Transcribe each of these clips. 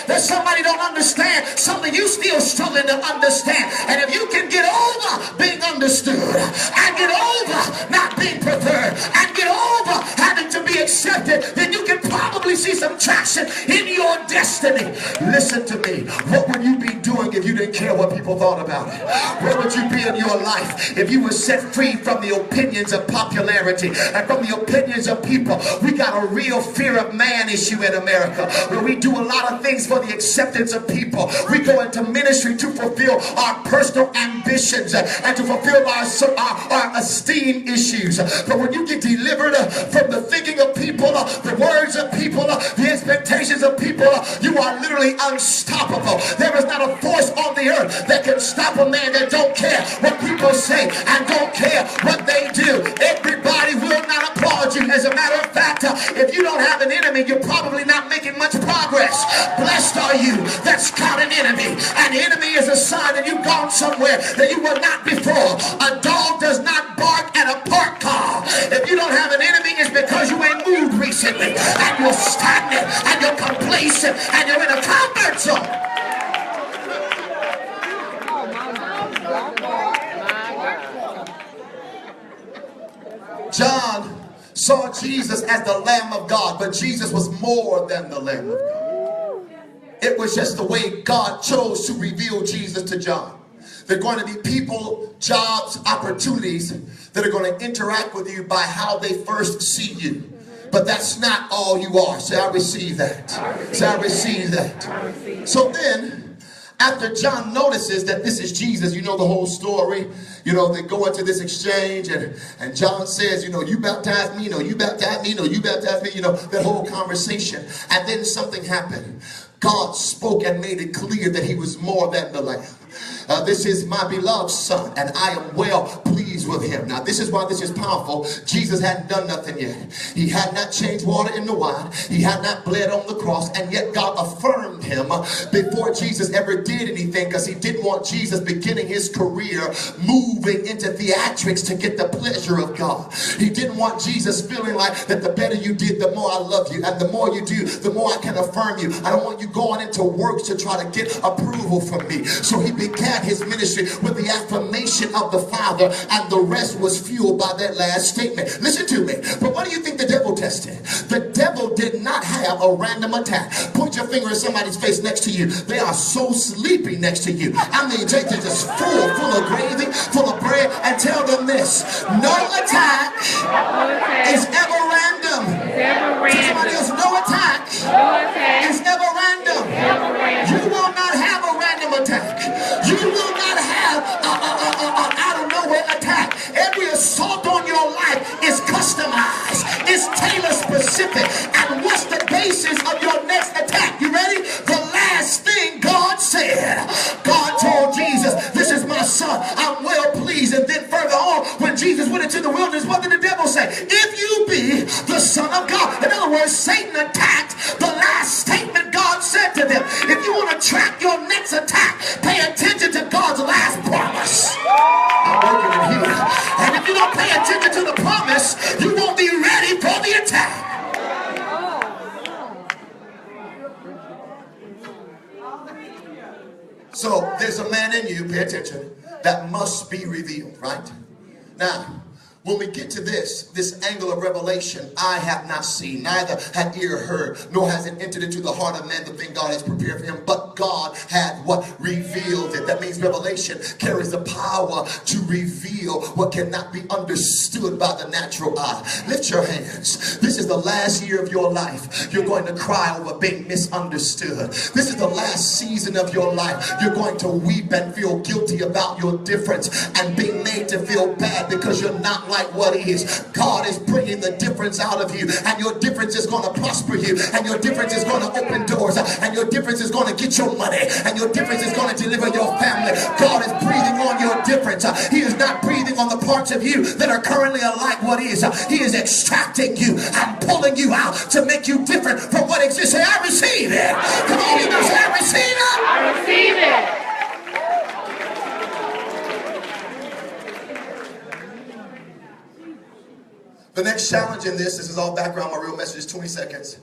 that somebody don't understand something you still struggling to understand. And if you can get over being understood and get over not being preferred and get over having to be accepted, then you can probably see some traction in your destiny. Listen to me. What would you be doing if you didn't care what people thought about it? Where would you be in your life if you were set free from the opinions of popularity and from the opinions of people? We got a real fear of man issue in America, where we do a lot of things for the acceptance of people. We go into ministry to fulfill our personal ambitions and to fulfill our esteem issues. But when you get delivered from the thinking of people, the words of people, the expectations of people, you are literally unstoppable. There is not a force on the earth that can stop a man that don't care what people say and don't care what they do. Everybody will not applaud you. As a matter of fact, if you don't have an enemy, you're probably not making much progress. Blessed are you that's got an enemy. An enemy is a sign that you've gone somewhere that you were not before. A dog does not bark at a parked car. If you don't have an enemy, it's because you ain't moved recently and you're stagnant and you're complacent and you're in a comfort zone. John saw Jesus as the Lamb of God, but Jesus was more than the Lamb of God. It was just the way God chose to reveal Jesus to John. There are going to be people, jobs, opportunities that are going to interact with you by how they first see you. But that's not all you are. Say, I receive that. Say, I receive that. So then, after John notices that this is Jesus, you know the whole story. You know, they go into this exchange and John says, you know, you baptize me, you know, you baptize me, you know, you baptize me, you know, that whole conversation. And then something happened. God spoke and made it clear that he was more than the Lamb. This is my beloved son, and I am well pleased with him. Now, this is why this is powerful. Jesus hadn't done nothing yet. He had not changed water into wine. He had not bled on the cross, and yet God affirmed him before Jesus ever did anything, because he didn't want Jesus beginning his career moving into theatrics to get the pleasure of God. He didn't want Jesus feeling like that the better you did, the more I love you, and the more you do, the more I can affirm you. I don't want you going into works to try to get approval from me. So he began his ministry with the affirmation of the Father, and the rest was fueled by that last statement. Listen to me. But what do you think the devil tested? The devil did not have a random attack. Point your finger at somebody's face next to you. They are so sleepy next to you. I mean, they're just full of gravy, full of bread, and tell them this: no attack is ever random. Somebody else, no attack is ever random. You will not have a random attack. You will not have an out of nowhere attack. Every assault on your life is customized. It's tailor specific. And what's the basis of your next attack? You ready? The last thing God said. God told Jesus, this is my son, I'm well pleased. And then further on, when Jesus went into the wilderness, what did the devil say? If you be the Son of God. In other words, Satan attacked the last statement God said to them. If you want to track your next attack, pay attention to God's last promise. I'm working in here. And if you don't pay attention to the promise, you won't be ready for the attack. So there's a man in you, pay attention, that must be revealed, right? Now, when we get to this angle of revelation, eye have not seen, neither had ear heard, nor has it entered into the heart of man the thing God has prepared for him. But God had what? Revealed it. That means revelation carries the power to reveal what cannot be understood by the natural eye. Lift your hands. This is the last year of your life. You're going to cry over being misunderstood. This is the last season of your life. You're going to weep and feel guilty about your difference and being made to feel bad because you're not like what is. God is bringing the difference out of you, and your difference is going to prosper you, and your difference is going to open doors, and your difference is going to get your money, and your difference is going to deliver your family. God is breathing on your difference. He is not breathing on the parts of you that are currently unlike what is. He is extracting you and pulling you out to make you different from what exists. Say, I receive it. Come on, you know, say, I receive it. I receive it. The next challenge in this is all background. My real message is 20 seconds.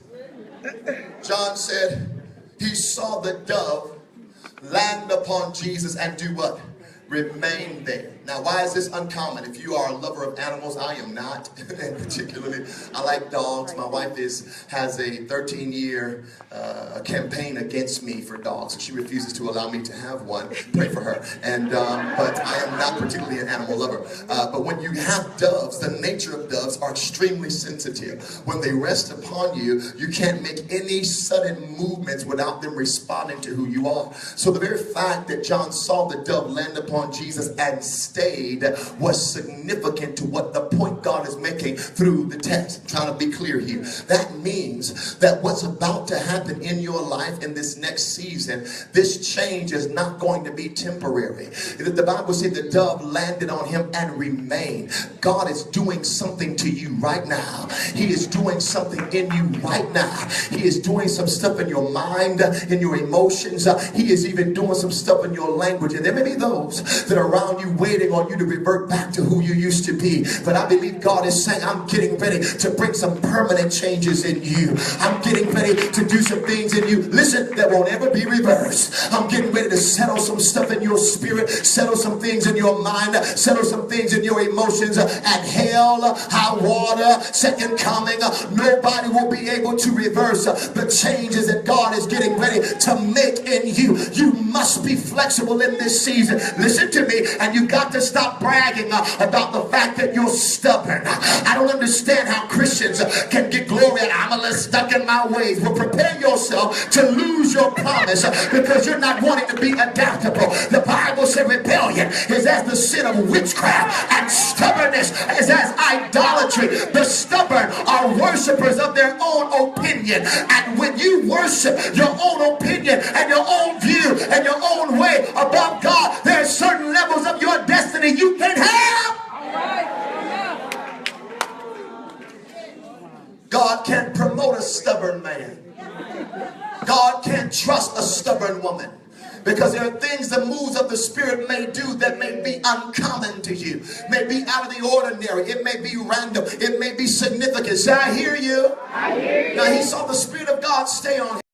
John said, He saw the dove land upon Jesus and do what? Remain there. Now, why is this uncommon? If you are a lover of animals, I am not. And particularly, I like dogs. My wife has a 13-year campaign against me for dogs. She refuses to allow me to have one. Pray for her. And but I am not particularly an animal lover. But when you have doves, the nature of doves are extremely sensitive. When they rest upon you, you can't make any sudden movements without them responding to who you are. So the very fact that John saw the dove land upon Jesus and stayed was significant to what the point God is making through the text. I'm trying to be clear here. That means that what's about to happen in your life in this next season, this change is not going to be temporary. The Bible said the dove landed on him and remained. God is doing something to you right now. He is doing something in you right now. He is doing some stuff in your mind, in your emotions. He is even doing some stuff in your language. And there may be those that are around you waiting on you to revert back to who you used to be. But I believe God is saying, I'm getting ready to bring some permanent changes in you. I'm getting ready to do some things in you, listen, that won't ever be reversed. I'm getting ready to settle some stuff in your spirit, settle some things in your mind, settle some things in your emotions. At hell, high water, second coming, nobody will be able to reverse the changes that God is getting ready to make in you. You must be flexible in this season. Listen to me, and you got to stop bragging about the fact that you're stubborn. I don't understand how Christians can get glory and I'm a little stuck in my ways. Well, prepare yourself to lose your promise because you're not wanting to be adaptable. The Bible said rebellion is as the sin of witchcraft and stubbornness is as idolatry. The stubborn are worshipers of their own opinion, and when you worship your own opinion and your own view and your own way above God, there are certain levels of your destiny you can have. God can't promote a stubborn man. God can't trust a stubborn woman. Because there are things the moves of the Spirit may do that may be uncommon to you. May be out of the ordinary. It may be random. It may be significant. Say, I hear you. I hear you. Now he saw the Spirit of God stay on him.